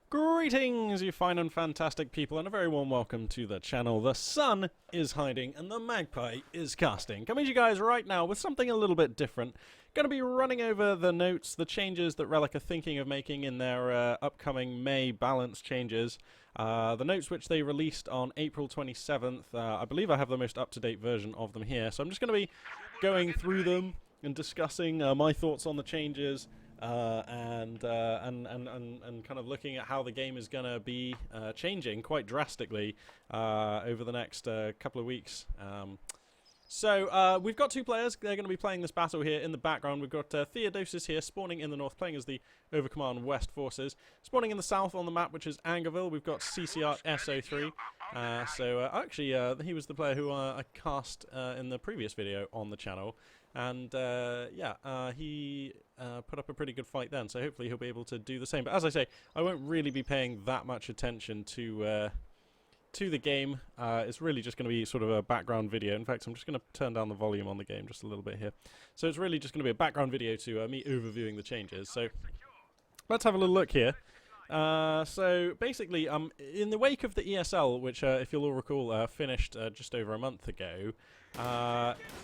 Greetings, you fine and fantastic people, and a very warm welcome to the channel. The sun is hiding and the magpie is casting. Coming to you guys right now with something a little bit different. Going to be running over the notes, the changes that Relic are thinking of making in their upcoming May balance changes. The notes which they released on April 27th. I believe I have the most up-to-date version of them here. So I'm just going to be going through them and discussing my thoughts on the changes. And kind of looking at how the game is going to be changing quite drastically over the next couple of weeks. So we've got two players. They're going to be playing this battle here in the background. We've got Theodosis here spawning in the north, playing as the Overcommand West forces. Spawning in the south on the map, which is Angerville, we've got CCR SO3. Actually, he was the player who I cast in the previous video on the channel. And he put up a pretty good fight then, so hopefully he'll be able to do the same. But as I say, I won't really be paying that much attention to the game. It's really just going to be sort of a background video. In fact, I'm just going to turn down the volume on the game just a little bit here. So it's really just going to be a background video to me overviewing the changes. So let's have a little look here. So basically, in the wake of the ESL, which if you'll all recall finished just over a month ago,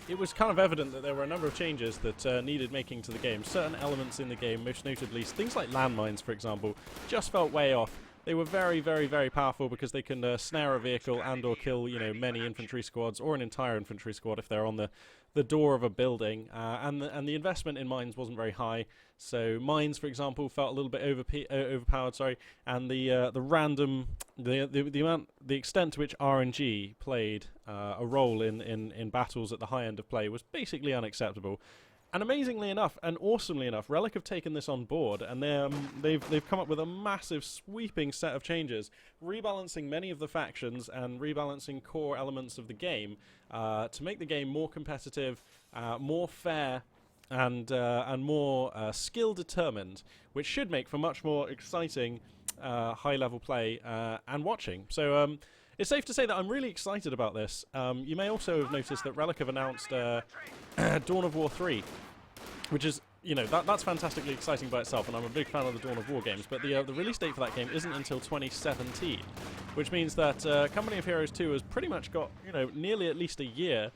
it was kind of evident that there were a number of changes that needed making to the game. Certain elements in the game, most notably things like landmines, for example, just felt way off. They were very, very, very powerful because they can snare a vehicle and or kill, you know, many infantry squads or an entire infantry squad if they're on the door of a building. And the investment in mines wasn't very high. So mines, for example, felt a little bit overpowered. Sorry, and the extent to which RNG played a role in battles at the high end of play was basically unacceptable. And amazingly enough, and awesomely enough, Relic have taken this on board, and they've come up with a massive, sweeping set of changes, rebalancing many of the factions and rebalancing core elements of the game to make the game more competitive, more fair, and more skill-determined, which should make for much more exciting high-level play and watching. So it's safe to say that I'm really excited about this. You may also have noticed that Relic have announced Dawn of War 3, which is, you know, that's fantastically exciting by itself, and I'm a big fan of the Dawn of War games, but the release date for that game isn't until 2017, which means that Company of Heroes 2 has pretty much got, you know, nearly at least a year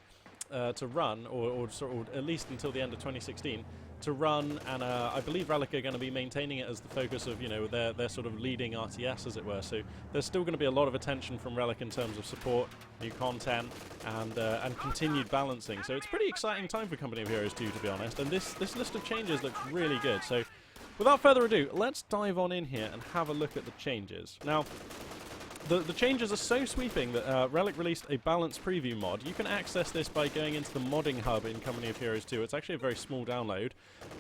to run, or at least until the end of 2016 to run, and I believe Relic are going to be maintaining it as the focus of, you know, their sort of leading RTS, as it were. So there's still going to be a lot of attention from Relic in terms of support, new content, and continued balancing. So it's a pretty exciting time for Company of Heroes 2, to be honest. And this list of changes looks really good. So without further ado, let's dive on in here and have a look at the changes. Now, the changes are so sweeping that Relic released a balanced preview mod. You can access this by going into the modding hub in Company of Heroes 2. It's actually a very small download.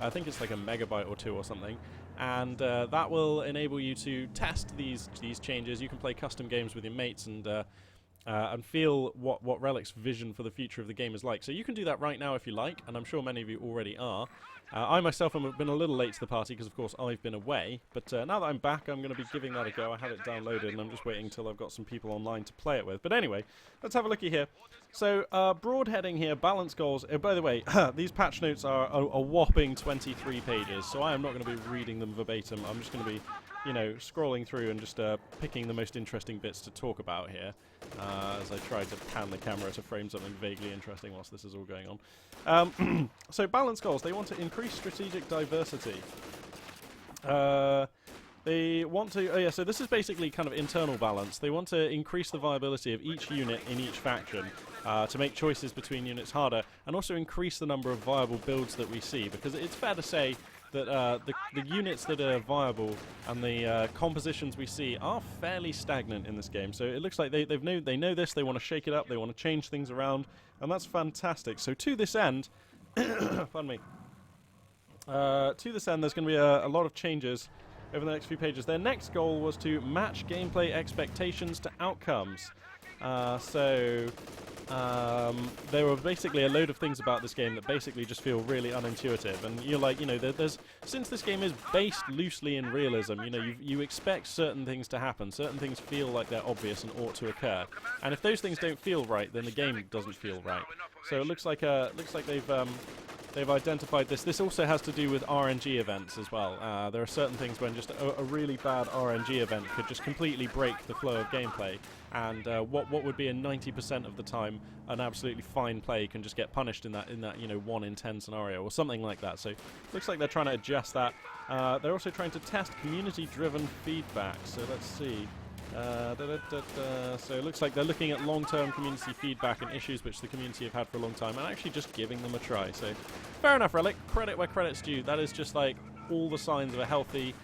I think it's like a megabyte or two or something. And that will enable you to test these changes. You can play custom games with your mates and feel what Relic's vision for the future of the game is like. So you can do that right now if you like, and I'm sure many of you already are. I myself have been a little late to the party because, of course, I've been away. But now that I'm back, I'm going to be giving that a go. I had it downloaded, and I'm just waiting until I've got some people online to play it with. But anyway, let's have a looky here. So, broad heading here, balance goals. By the way, these patch notes are a whopping 23 pages, so I am not going to be reading them verbatim. I'm just going to be, you know, scrolling through and just picking the most interesting bits to talk about here, as I try to pan the camera to frame something vaguely interesting whilst this is all going on. So balance goals, they want to increase strategic diversity. They want to, so this is basically kind of internal balance. They want to increase the viability of each unit in each faction to make choices between units harder, and also increase the number of viable builds that we see, because it's fair to say that the units that are viable and the compositions we see are fairly stagnant in this game. So it looks like they know this, they want to shake it up, they want to change things around, and that's fantastic. So to this end, pardon me, to this end there's going to be a lot of changes over the next few pages. Their next goal was to match gameplay expectations to outcomes. There were basically a load of things about this game that basically just feel really unintuitive, and you're like, you know, since this game is based loosely in realism, you know, you expect certain things to happen, certain things feel like they're obvious and ought to occur, and if those things don't feel right, then the game doesn't feel right. So it looks like they've they've identified this. This also has to do with RNG events as well. There are certain things when just a really bad RNG event could just completely break the flow of gameplay, and what would be in 90% of the time an absolutely fine play can just get punished in that 1 in 10 scenario or something like that. So looks like they're trying to adjust that. They're also trying to test community-driven feedback. So let's see. So it looks like they're looking at long-term community feedback and issues which the community have had for a long time and actually just giving them a try. So fair enough, Relic. Credit where credit's due. That is just like all the signs of a healthy,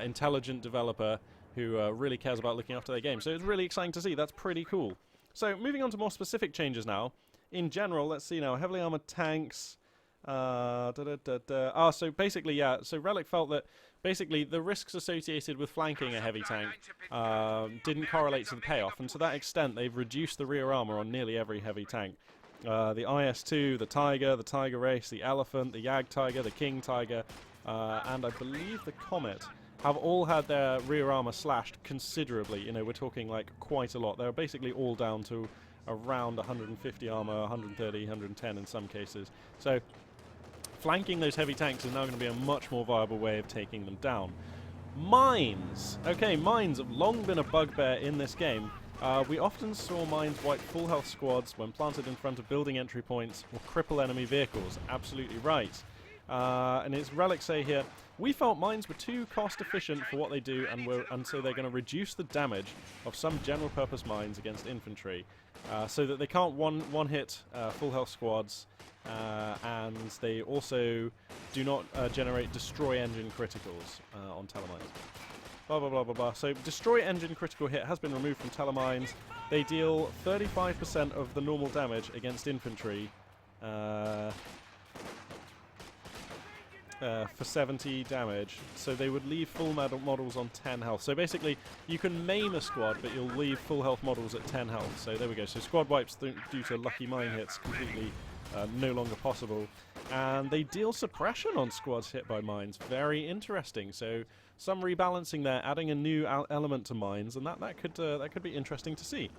intelligent developer who really cares about looking after their game. So it's really exciting to see. That's pretty cool. So moving on to more specific changes now. In general, let's see now. Heavily armored tanks. So basically, yeah. So Relic felt that basically the risks associated with flanking a heavy tank didn't correlate to the payoff, and to that extent they've reduced the rear armor on nearly every heavy tank. The IS-2, the Tiger Race, the Elephant, the Jag Tiger, the King Tiger, and I believe the Comet have all had their rear armor slashed considerably. You know, we're talking like quite a lot. They're basically all down to around 150 armor, 130, 110 in some cases. So flanking those heavy tanks is now going to be a much more viable way of taking them down. Mines! Okay, mines have long been a bugbear in this game. We often saw mines wipe full health squads when planted in front of building entry points or cripple enemy vehicles. Absolutely right. And it's Relic say here, we felt mines were too cost efficient for what they do, and so they're going to reduce the damage of some general purpose mines against infantry, so that they can't one hit full health squads, and they also do not generate destroy engine criticals on telemines. Blah blah blah blah blah. So destroy engine critical hit has been removed from telemines. They deal 35% of the normal damage against infantry. For 70 damage, so they would leave full models on 10 health. So basically, you can maim a squad, but you'll leave full health models at 10 health. So there we go. So squad wipes due to lucky mine hits completely no longer possible, and they deal suppression on squads hit by mines. Very interesting. So some rebalancing there, adding a new element to mines, and that could be interesting to see.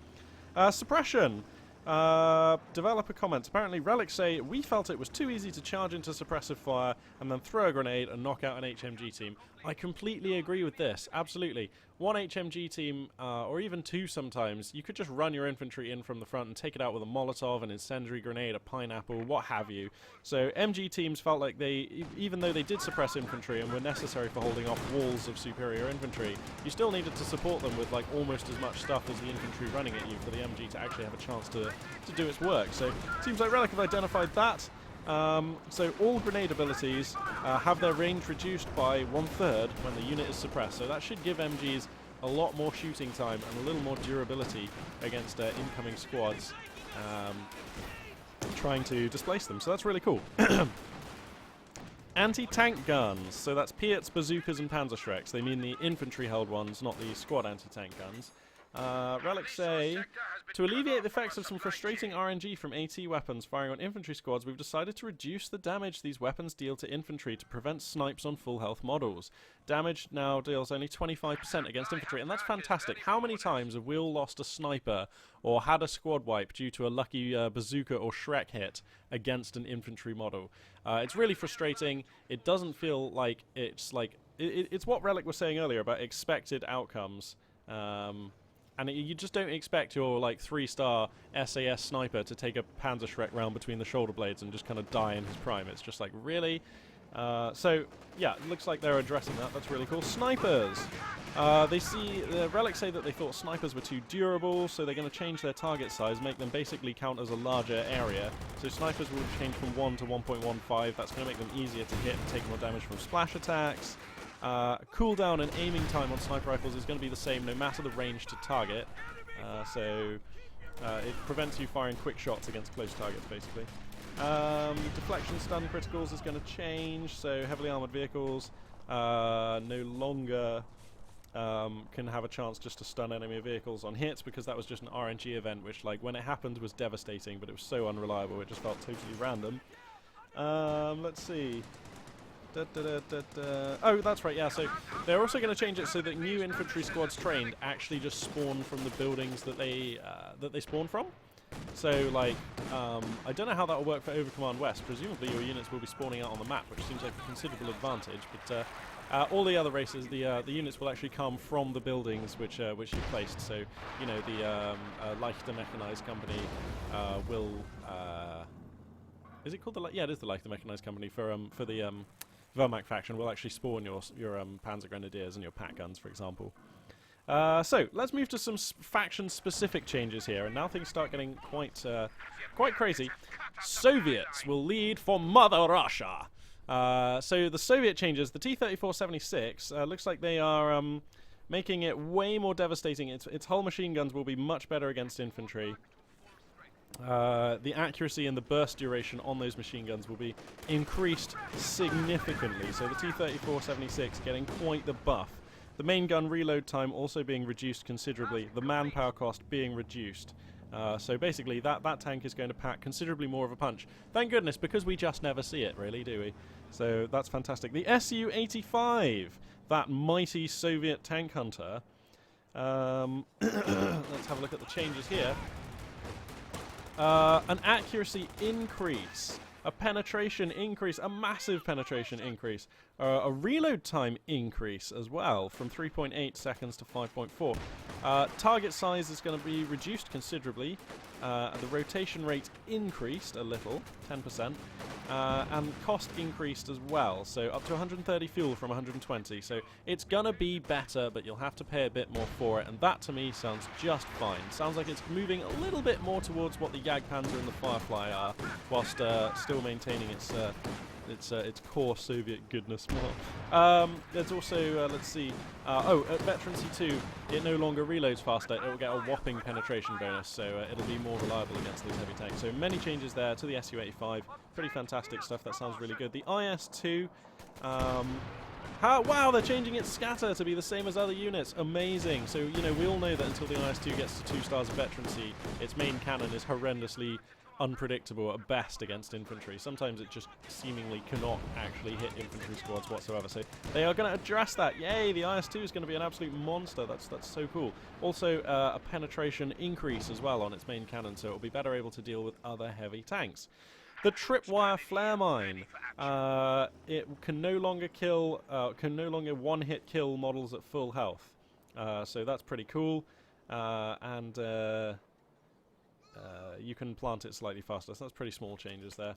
Suppression. Developer comments. Apparently Relic say, we felt it was too easy to charge into suppressive fire and then throw a grenade and knock out an HMG team. I completely agree with this. Absolutely. One HMG team, or even two sometimes, you could just run your infantry in from the front and take it out with a Molotov, an incendiary grenade, a pineapple, what have you. So MG teams felt like they, even though they did suppress infantry and were necessary for holding off walls of superior infantry, you still needed to support them with like almost as much stuff as the infantry running at you for the MG to actually have a chance to do its work. So it seems like Relic have identified that. So all grenade abilities have their range reduced by 1/3 when the unit is suppressed. So that should give MGs a lot more shooting time and a little more durability against incoming squads trying to displace them. So that's really cool. Anti-tank guns. So that's Piats, bazookas, and Panzerschrecks. They mean the infantry-held ones, not the squad anti-tank guns. Relic say, to alleviate the effects of some frustrating RNG from AT weapons firing on infantry squads, we've decided to reduce the damage these weapons deal to infantry to prevent snipes on full health models. Damage now deals only 25% against infantry, and that's fantastic. How many times have we all lost a sniper or had a squad wipe due to a lucky bazooka or Shrek hit against an infantry model? It's really frustrating. It doesn't feel like it's it's what Relic was saying earlier about expected outcomes. And you just don't expect your like 3-star SAS sniper to take a Panzerschreck round between the shoulder blades and just kind of die in his prime. It's just like, really? So yeah, it looks like they're addressing that. That's really cool. Snipers. The Relics say that they thought snipers were too durable, so they're going to change their target size, make them basically count as a larger area. So snipers will change from 1 to 1.15. That's going to make them easier to hit and take more damage from splash attacks. Cooldown and aiming time on sniper rifles is going to be the same no matter the range to target, so it prevents you firing quick shots against close targets basically. Deflection stun criticals is going to change, so heavily armoured vehicles no longer can have a chance just to stun enemy vehicles on hits, because that was just an RNG event which, like, when it happened was devastating, but it was so unreliable it just felt totally random. Let's see. Oh, that's right, yeah, so they're also going to change it so that new infantry squads trained actually just spawn from the buildings that they spawn from. So, like, I don't know how that will work for Overcommand West. Presumably your units will be spawning out on the map, which seems like a considerable advantage, but all the other races, the units will actually come from the buildings which you placed. So, you know, the Leichter Mechanized Company will... is it called the... yeah, it is the Leichter Mechanized Company for the Wehrmacht faction. Will actually spawn your Panzer Grenadiers and your pack guns, for example. So, let's move to some faction-specific changes here, and now things start getting quite crazy. Soviets will lead for Mother Russia. So the Soviet changes, the T-34-76, looks like they are making it way more devastating. Its hull machine guns will be much better against infantry. The accuracy and the burst duration on those machine guns will be increased significantly. So the T-34-76 getting quite the buff. The main gun reload time also being reduced considerably. The manpower cost being reduced. So basically that tank is going to pack considerably more of a punch. Thank goodness, because we just never see it, really, do we? So that's fantastic. The Su-85, that mighty Soviet tank hunter. Let's have a look at the changes here. An accuracy increase, a penetration increase, a massive penetration increase, a reload time increase as well from 3.8 seconds to 5.4. Target size is going to be reduced considerably. The rotation rate increased a little, 10%, and cost increased as well, so up to 130 fuel from 120. So it's going to be better, but you'll have to pay a bit more for it, and that to me sounds just fine. Sounds like it's moving a little bit more towards what the Jagdpanzer and the Firefly are, whilst still maintaining its core Soviet goodness. There's also, let's see, at Veterancy 2, it no longer reloads faster. It will get a whopping penetration bonus, so it'll be more reliable against those heavy tanks. So many changes there to the Su-85. Pretty fantastic stuff. That sounds really good. The IS-2, wow, they're changing its scatter to be the same as other units. Amazing. So, you know, we all know that until the IS-2 gets to 2 stars of Veterancy, its main cannon is horrendously unpredictable at best against infantry. Sometimes it just seemingly cannot actually hit infantry squads whatsoever. So they are going to address that. Yay, the IS-2 is going to be an absolute monster. That's so cool. Also, a penetration increase as well on its main cannon, so it will be better able to deal with other heavy tanks. The tripwire flare mine. It can no longer kill, one-hit kill models at full health. So that's pretty cool. You can plant it slightly faster, so that's pretty small changes there.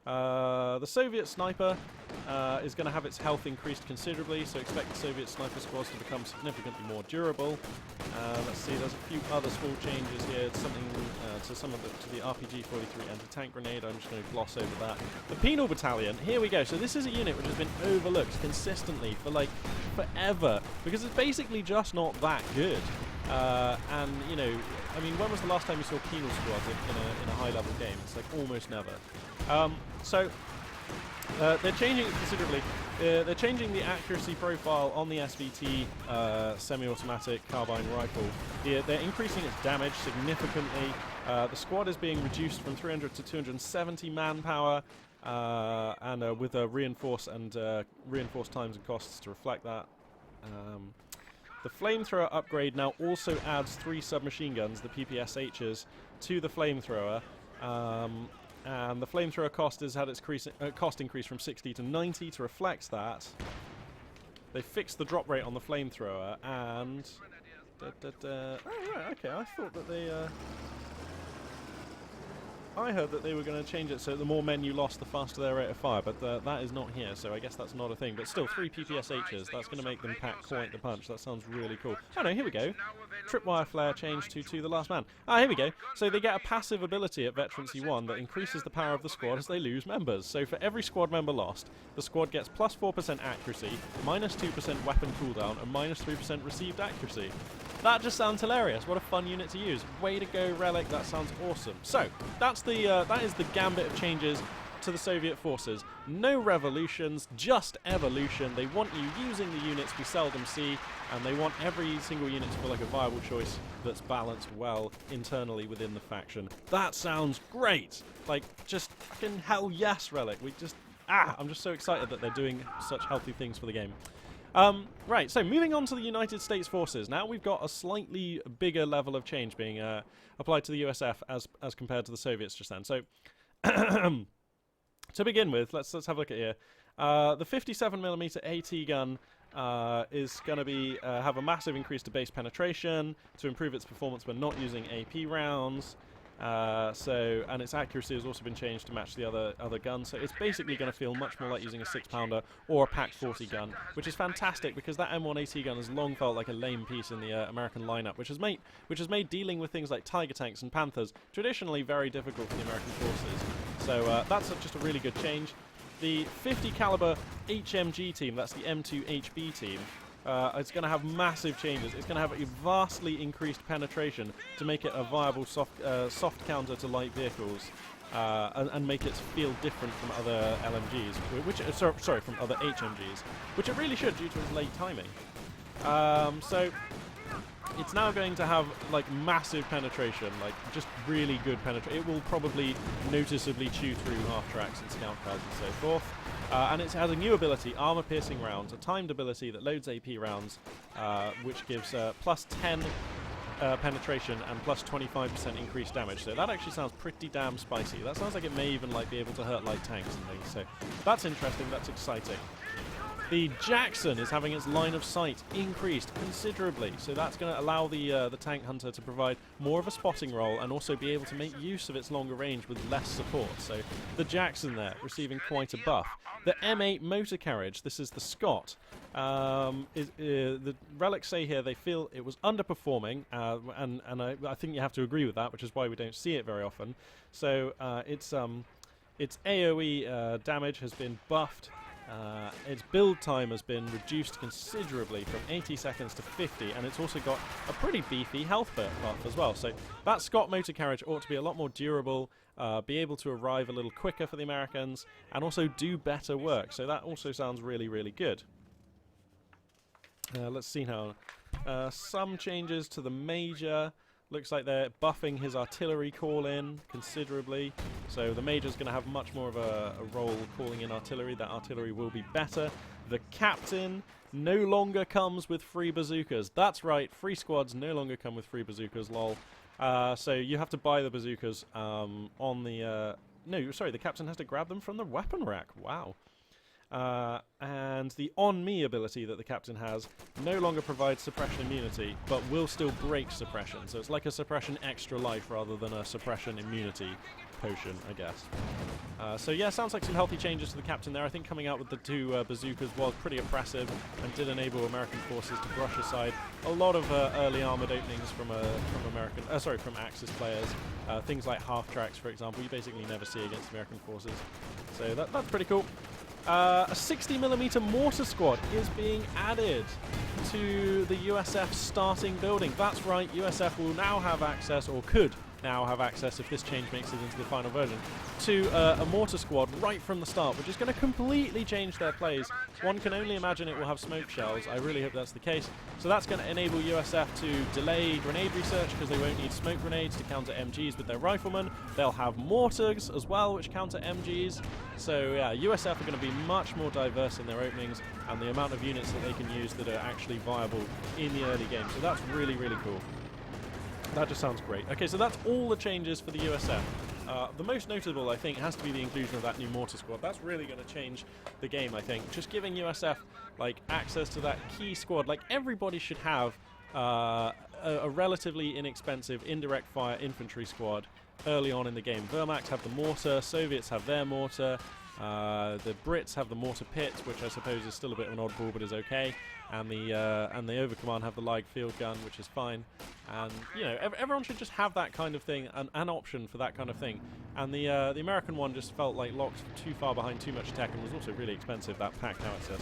The Soviet sniper is going to have its health increased considerably, so expect the Soviet sniper squads to become significantly more durable. Let's see, there's a few other small changes here. Something to the RPG-43 anti-tank grenade. I'm just going to gloss over that. The Penal Battalion, here we go. So this is a unit which has been overlooked consistently for like forever, because it's basically just not that good. And, you know, I mean, when was the last time you saw penal squads in a high-level game? It's like almost never. They're changing it considerably. They're changing the accuracy profile on the SVT semi-automatic carbine rifle. They're increasing its damage significantly. The squad is being reduced from 300 to 270 manpower, and with reinforced times and costs to reflect that. The flamethrower upgrade now also adds 3 submachine guns, the PPSHs, to the flamethrower. And the flamethrower cost has had its cost increase from 60 to 90 to reflect that. They fixed the drop rate on the flamethrower, and... Oh, right, okay, I thought that they... I heard that they were going to change it so the more men you lost, the faster their rate of fire, but that is not here, so I guess that's not a thing. But still, 3 PPSHs, that's going to make them pack quite the punch. That sounds really cool. Oh no, here we go. Tripwire flare changed to the last man. Ah, here we go. So they get a passive ability at Veterancy 1 that increases the power of the squad as they lose members. So for every squad member lost, the squad gets plus 4% accuracy, minus 2% weapon cooldown, and minus 3% received accuracy. That just sounds hilarious. What a fun unit to use. Way to go, Relic. That sounds awesome. So, that is the gambit of changes to the Soviet forces. No revolutions, just evolution. They want you using the units we seldom see, and they want every single unit to feel like a viable choice that's balanced well internally within the faction. That sounds great. Like, just fucking hell yes, Relic. I'm just so excited that they're doing such healthy things for the game. Right, so moving on to the United States forces. Now we've got a slightly bigger level of change being applied to the USF as compared to the Soviets just then. So, to begin with, let's have a look at here. The 57mm AT gun is going to be have a massive increase to base penetration to improve its performance when not using AP rounds. And its accuracy has also been changed to match the other guns. So it's basically going to feel much more like using a 6-pounder or a PaC-40 gun, which is fantastic because that M1AT gun has long felt like a lame piece in the American lineup, which has made dealing with things like Tiger tanks and Panthers traditionally very difficult for the American forces. So that's just a really good change. The 50 caliber HMG team, that's the M2HB team, it's going to have massive changes. It's going to have a vastly increased penetration to make it a viable soft counter to light vehicles, and make it feel different from other LMGs, sorry, from other HMGs, which it really should due to its late timing. So it's now going to have like massive penetration, like just really good penetration. It will probably noticeably chew through half-tracks and scout cars and so forth. And it has a new ability, armor-piercing rounds, a timed ability that loads AP rounds, which gives plus 10 penetration and plus 25% increased damage. So that actually sounds pretty damn spicy. That sounds like it may even be able to hurt light tanks and things. So that's interesting. That's exciting. The Jackson is having its line of sight increased considerably, so that's going to allow the tank hunter to provide more of a spotting role and also be able to make use of its longer range with less support. So the Jackson there receiving quite a buff. The M8 motor carriage, this is the Scott. The relics say here they feel it was underperforming, and I think you have to agree with that, which is why we don't see it very often. So its AoE damage has been buffed. Its build time has been reduced considerably from 80 seconds to 50, and it's also got a pretty beefy health buff as well. So that Scott motor carriage ought to be a lot more durable, be able to arrive a little quicker for the Americans, and also do better work. So that also sounds really, really good. Let's see now. Some changes to the Major. Looks like they're buffing his artillery call-in considerably. So the Major's going to have much more of a role calling in artillery. That artillery will be better. The Captain no longer comes with free bazookas. That's right, free squads no longer come with free bazookas, lol. So you have to buy the bazookas on the... no, sorry, the Captain has to grab them from the weapon rack. Wow. And the On Me ability that the Captain has no longer provides suppression immunity, but will still break suppression. So it's like a suppression extra life rather than a suppression immunity potion, I guess. So yeah, sounds like some healthy changes to the Captain there. I think coming out with the two bazookas was pretty oppressive and did enable American forces to brush aside a lot of early armored openings from Axis players. Things like half-tracks, for example, you basically never see against American forces. So that's pretty cool. A 60mm mortar squad is being added to the USF starting building. That's right, USF will now have access, or could now have access if this change makes it into the final version, to a mortar squad right from the start, which is going to completely change their plays. One can only imagine it will have smoke shells. I really hope that's the case. So that's going to enable USF to delay grenade research because they won't need smoke grenades to counter MGs with their riflemen. They'll have mortars as well, which counter MGs. So yeah, USF are going to be much more diverse in their openings and the amount of units that they can use that are actually viable in the early game. So that's really, really cool. That just sounds great. Okay, so that's all the changes for the USF. The most notable, I think, has to be the inclusion of that new mortar squad. That's really going to change the game, I think. Just giving USF access to that key squad. Everybody should have a relatively inexpensive indirect fire infantry squad early on in the game. Wehrmacht have the mortar, Soviets have their mortar, the Brits have the mortar pits, which I suppose is still a bit of an oddball, but is okay. And the Overcommand have the Light field gun, which is fine. And you know, everyone should just have that kind of thing, an option for that kind of thing. And the American one just felt like locked too far behind too much tech, and was also really expensive. That pack howitzer.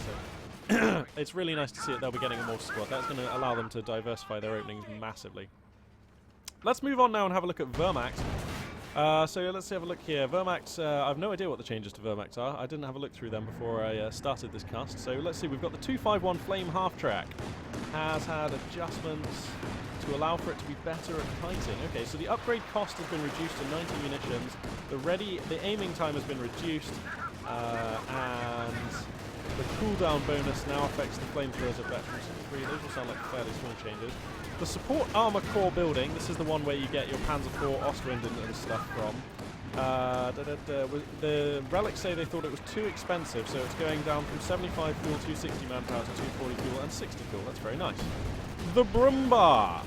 So it's really nice to see that they'll be getting a mortar squad. That's going to allow them to diversify their openings massively. Let's move on now and have a look at Wehrmacht. So let's have a look here. Wehrmacht, I have no idea what the changes to Wehrmacht are. I didn't have a look through them before I started this cast. So let's see, we've got the 251 Flame half-track. Has had adjustments to allow for it to be better at kiting. Okay, so the upgrade cost has been reduced to 90 munitions. The aiming time has been reduced. And The cooldown bonus now affects the flamethrowers at Veterans 3. Those will sound like fairly small changes. The support armor core building, this is the one where you get your Panzer IV, Ostwind and stuff from. The relics say they thought it was too expensive, so it's going down from 75 fuel, 260 manpower to 240 fuel and 60 fuel. That's very nice. The Brumbar!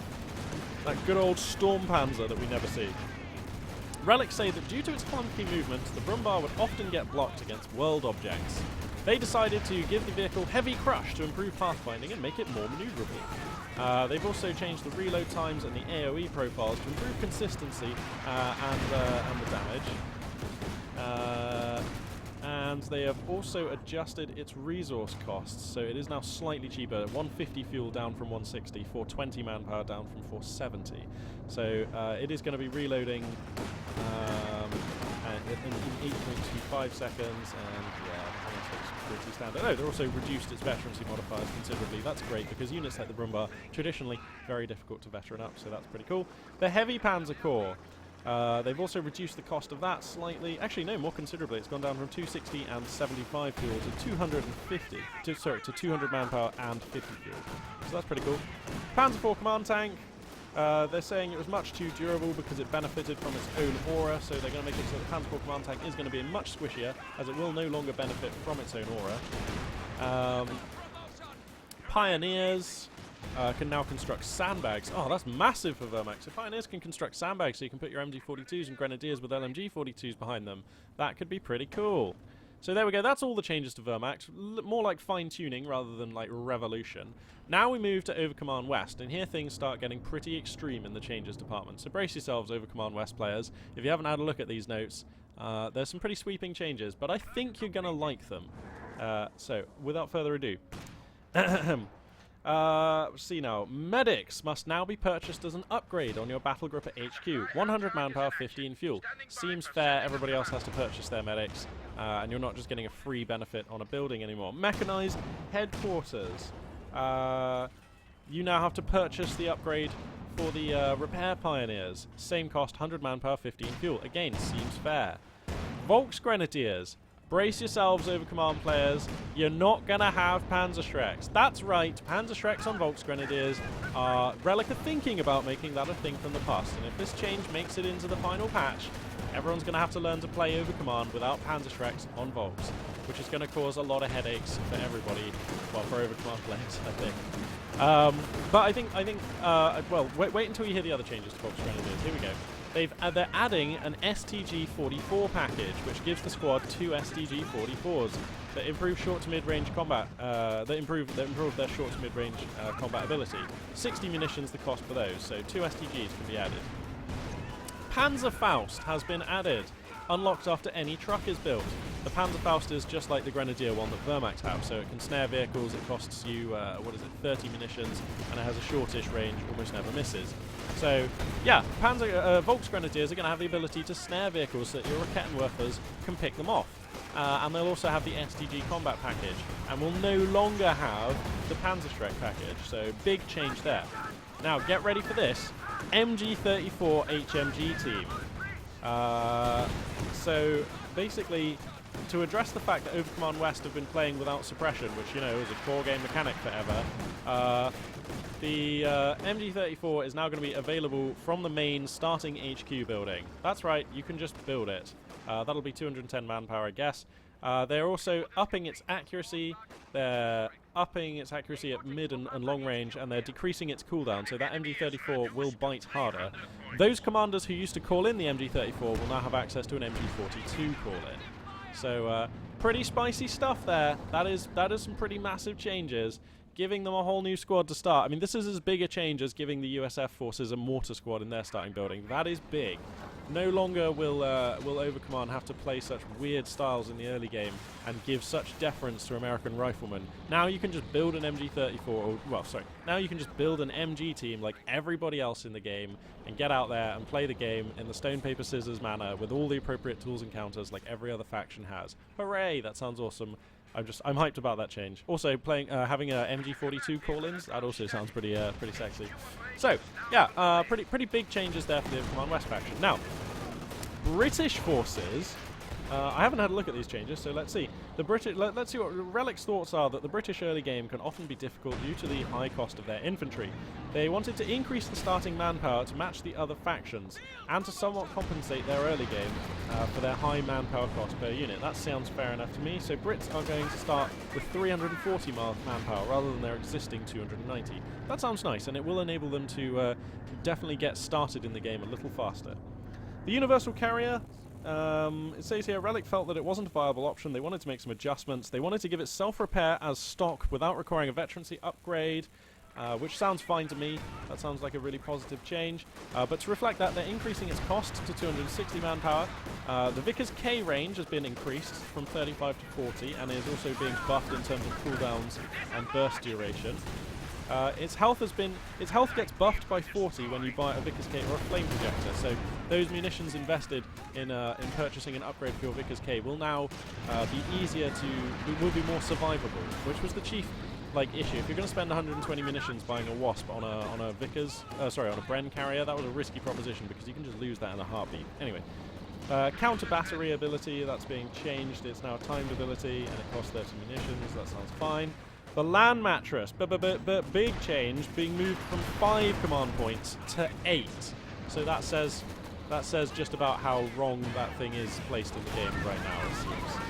That good old Storm Panzer that we never see. Relics say that due to its clunky movement, the Brumbar would often get blocked against world objects. They decided to give the vehicle heavy crush to improve pathfinding and make it more maneuverable. They've also changed the reload times and the AoE profiles to improve consistency and the damage. And they have also adjusted its resource costs, so it is now slightly cheaper. 150 fuel down from 160, 420 manpower down from 470. So it is going to be reloading in 8.25 seconds, and pretty standard. Oh, they're also reduced its veterancy modifiers considerably. That's great because units like the Brumbar traditionally very difficult to veteran up, so that's pretty cool. The Heavy Panzer Corps. They've also reduced the cost of that slightly. Actually, no, more considerably. It's gone down from 260 and 75 fuel to 250. To 200 manpower and 50 fuel. So that's pretty cool. Panzer IV command tank. They're saying it was much too durable because it benefited from its own aura, so they're going to make it so the Panzer IV command tank is going to be much squishier, as it will no longer benefit from its own aura. Pioneers can now construct sandbags. Oh, that's massive for Wehrmacht. So Pioneers can construct sandbags, so you can put your MG42s and Grenadiers with LMG42s behind them. That could be pretty cool. So there we go, that's all the changes to Wehrmacht. More like fine-tuning rather than like revolution. Now we move to Overcommand West, and here things start getting pretty extreme in the changes department. So brace yourselves, Overcommand West players. If you haven't had a look at these notes, there's some pretty sweeping changes, but I think you're going to like them. So, without further ado. See now, medics must now be purchased as an upgrade on your battle group at HQ. 100 manpower, 15 fuel. Seems fair, everybody else has to purchase their medics, and you're not just getting a free benefit on a building anymore. Mechanized headquarters. You now have to purchase the upgrade for the repair pioneers. Same cost, 100 manpower, 15 fuel. Again, seems fair. Volks Grenadiers. Brace yourselves, Overcommand players. You're not going to have Panzerschrecks. That's right, Panzerschrecks on Volks Grenadiers are Relic are thinking about making that a thing from the past. And if this change makes it into the final patch, everyone's going to have to learn to play Overcommand without Panzerschrecks on Volks, which is going to cause a lot of headaches for everybody, well, for Overcommand players, I think. But I think, well, wait until you hear the other changes to Volks Grenadiers. Here we go. They're adding an STG-44 package, which gives the squad 2 STG-44s that improve short to mid-range combat. That improve their short to mid-range combat ability. 60 munitions the cost for those, so 2 STGs can be added. Panzerfaust has been added, unlocked after any truck is built. The Panzerfaust is just like the Grenadier one that Wehrmacht have, so it can snare vehicles, it costs you, 30 munitions, and it has a shortish range, almost never misses. So, yeah, Volks Grenadiers are going to have the ability to snare vehicles so that your Rakettenwerfers can pick them off. And they'll also have the STG combat package, and will no longer have the Panzerschreck package, so big change there. Now, get ready for this, MG34 HMG team. So, basically, to address the fact that Overcommand West have been playing without suppression, which, you know, is a core game mechanic forever, the MG34 is now going to be available from the main starting HQ building. That's right, you can just build it. That'll be 210 manpower, I guess. They're also upping its accuracy. They're upping its accuracy at mid and long range, and they're decreasing its cooldown, so that MG34 will bite harder. Those commanders who used to call in the MG34 will now have access to an MG42 call-in. So, pretty spicy stuff there. That is some pretty massive changes, giving them a whole new squad to start. I mean, this is as big a change as giving the USF forces a mortar squad in their starting building. That is big. No longer will Overcommand have to play such weird styles in the early game and give such deference to American riflemen. Now you can just build an MG34, or, well, sorry, now you can just build an MG team like everybody else in the game and get out there and play the game in the stone, paper, scissors manner with all the appropriate tools and counters like every other faction has. Hooray, that sounds awesome. I'm hyped about that change. Also, having MG42 call-ins, that also sounds pretty sexy. So, yeah, pretty big changes there for the Command West faction. Now, British forces I haven't had a look at these changes, so let's see. Let's see what Relic's thoughts are. That the British early game can often be difficult due to the high cost of their infantry. They wanted to increase the starting manpower to match the other factions, and to somewhat compensate their early game for their high manpower cost per unit. That sounds fair enough to me. So Brits are going to start with 340 manpower rather than their existing 290. That sounds nice, and it will enable them to definitely get started in the game a little faster. The Universal Carrier. It says here, Relic felt that it wasn't a viable option. They wanted to make some adjustments. They wanted to give it self-repair as stock without requiring a veterancy upgrade, which sounds fine to me. That sounds like a really positive change. But to reflect that, they're increasing its cost to 260 manpower. The Vickers K range has been increased from 35 to 40 and is also being buffed in terms of cooldowns and burst duration. Its health gets buffed by 40 when you buy a Vickers K or a flame projector. So those munitions invested in purchasing an upgrade for your Vickers K will now will be more survivable, which was the chief issue. If you're going to spend 120 munitions buying a Wasp on a Bren carrier, that was a risky proposition because you can just lose that in a heartbeat. Anyway. Counter battery ability, that's being changed. It's now a timed ability and it costs 30 munitions. That sounds fine. The LAN mattress, big change, being moved from 5 command points to 8. So that says just about how wrong that thing is placed in the game right now, it seems.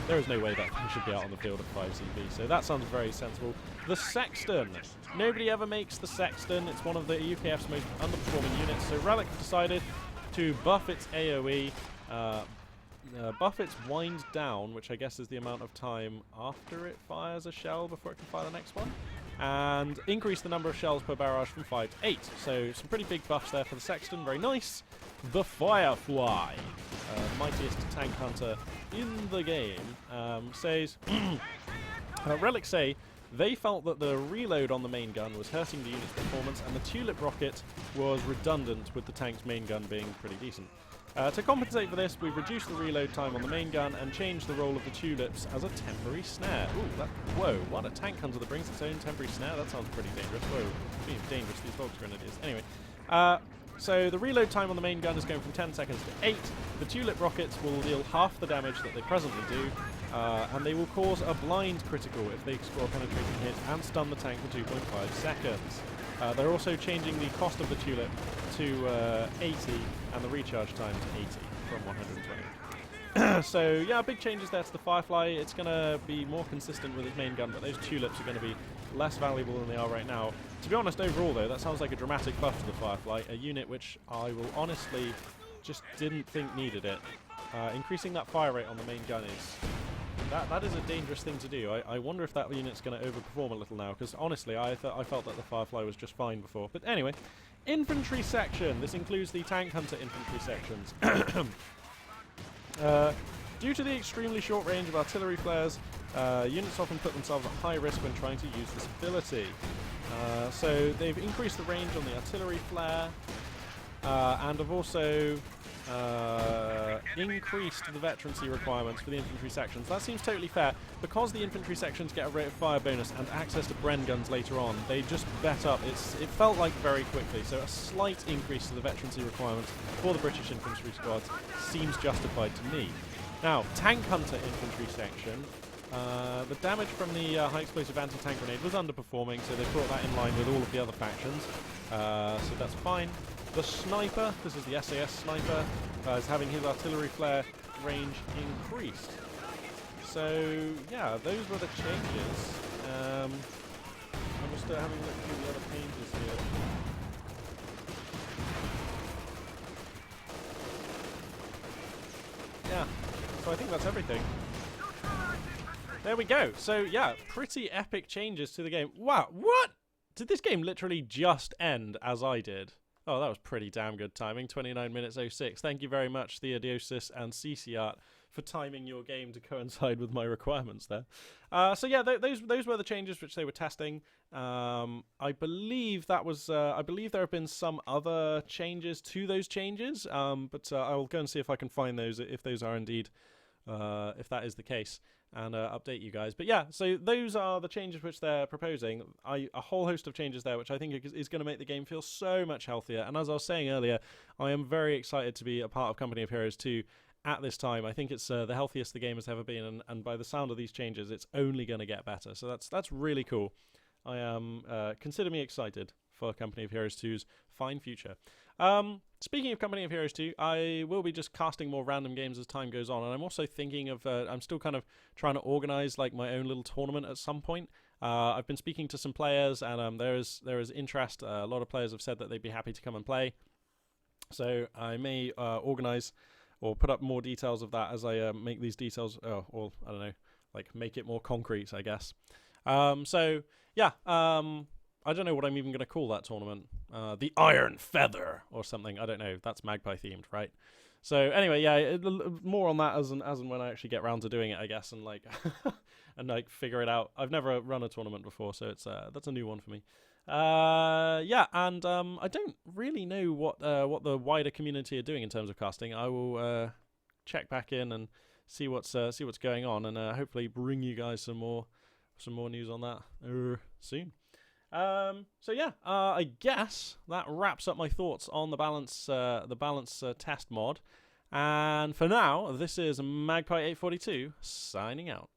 There is no way that thing should be out on the field at 5 CP, so that sounds very sensible. The Sexton. Nobody ever makes the Sexton. It's one of the UKF's most underperforming units, so Relic decided to buff its AoE, buff its wind down, which I guess is the amount of time after it fires a shell before it can fire the next one, and increase the number of shells per barrage from 5 to 8. So some pretty big buffs there for the Sexton, very nice. The Firefly, mightiest tank hunter in the game, says, Relic say, they felt that the reload on the main gun was hurting the unit's performance and the Tulip rocket was redundant with the tank's main gun being pretty decent. To compensate for this, we've reduced the reload time on the main gun and changed the role of the Tulips as a temporary snare. Ooh, whoa, what a tank hunter that brings its own temporary snare? That sounds pretty dangerous. Whoa, being dangerous, these Volks grenadiers. Anyway, so the reload time on the main gun is going from 10 seconds to 8. The Tulip rockets will deal half the damage that they presently do, and they will cause a blind critical if they score a penetrating hit and stun the tank for 2.5 seconds. They're also changing the cost of the Tulip to 80 and the recharge time to 80 from 120. So yeah, big changes there to the Firefly. It's going to be more consistent with its main gun, but those Tulips are going to be less valuable than they are right now. To be honest, overall though, that sounds like a dramatic buff to the Firefly, a unit which I will honestly just didn't think needed it. Increasing that fire rate on the main gun is... That is a dangerous thing to do. I wonder if that unit's going to overperform a little now, because honestly, I felt that the Firefly was just fine before. But anyway, infantry section. This includes the tank hunter infantry sections. Due to the extremely short range of artillery flares, units often put themselves at high risk when trying to use this ability. So they've increased the range on the artillery flare, and have also increased the veterancy requirements for the infantry sections. That seems totally fair. Because the infantry sections get a rate of fire bonus and access to Bren guns later on, they just bet up. It felt like very quickly, so a slight increase to the veterancy requirements for the British infantry squads seems justified to me. Now, tank hunter infantry section. The damage from the high explosive anti-tank grenade was underperforming, so they brought that in line with all of the other factions. So that's fine. The sniper, this is the SAS sniper, is having his artillery flare range increased. So yeah, those were the changes. I'm just having a look through the other pages here. Yeah, so I think that's everything. There we go. So yeah, pretty epic changes to the game. Wow, what? Did this game literally just end as I did? Oh, that was pretty damn good timing. 29 minutes 06. Thank you very much, Theodiosis and CCArt, for timing your game to coincide with my requirements there. So yeah, those were the changes which they were testing. I believe that was. I believe there have been some other changes to those changes, but I will go and see if I can find those, if those are indeed, if that is the case, and update you guys. But yeah, so those are the changes which they're proposing. A whole host of changes there, which I think is going to make the game feel so much healthier. And as I was saying earlier, I am very excited to be a part of Company of Heroes 2 at this time. I think it's the healthiest the game has ever been, and by the sound of these changes, it's only going to get better. So that's really cool. I am consider me excited for Company of Heroes 2's fine future. Speaking of Company of Heroes 2, I will be just casting more random games as time goes on, and I'm also thinking of I'm still kind of trying to organize like my own little tournament at some point. I've been speaking to some players, and there is interest. A lot of players have said that they'd be happy to come and play. So I may organize or put up more details of that as I make these details, or I don't know, like make it more concrete, I guess. So yeah, I don't know what I'm even going to call that tournament. The Iron Feather or something. I don't know. That's Magpie themed, right? So anyway, yeah, more on that as and when I actually get around to doing it, I guess, and like and like figure it out. I've never run a tournament before, so it's that's a new one for me. Yeah, and I don't really know what the wider community are doing in terms of casting. I will check back in and see what's going on, and hopefully bring you guys some more news on that soon. So yeah, I guess that wraps up my thoughts on the balance test mod. And for now, this is Magpie 842 signing out.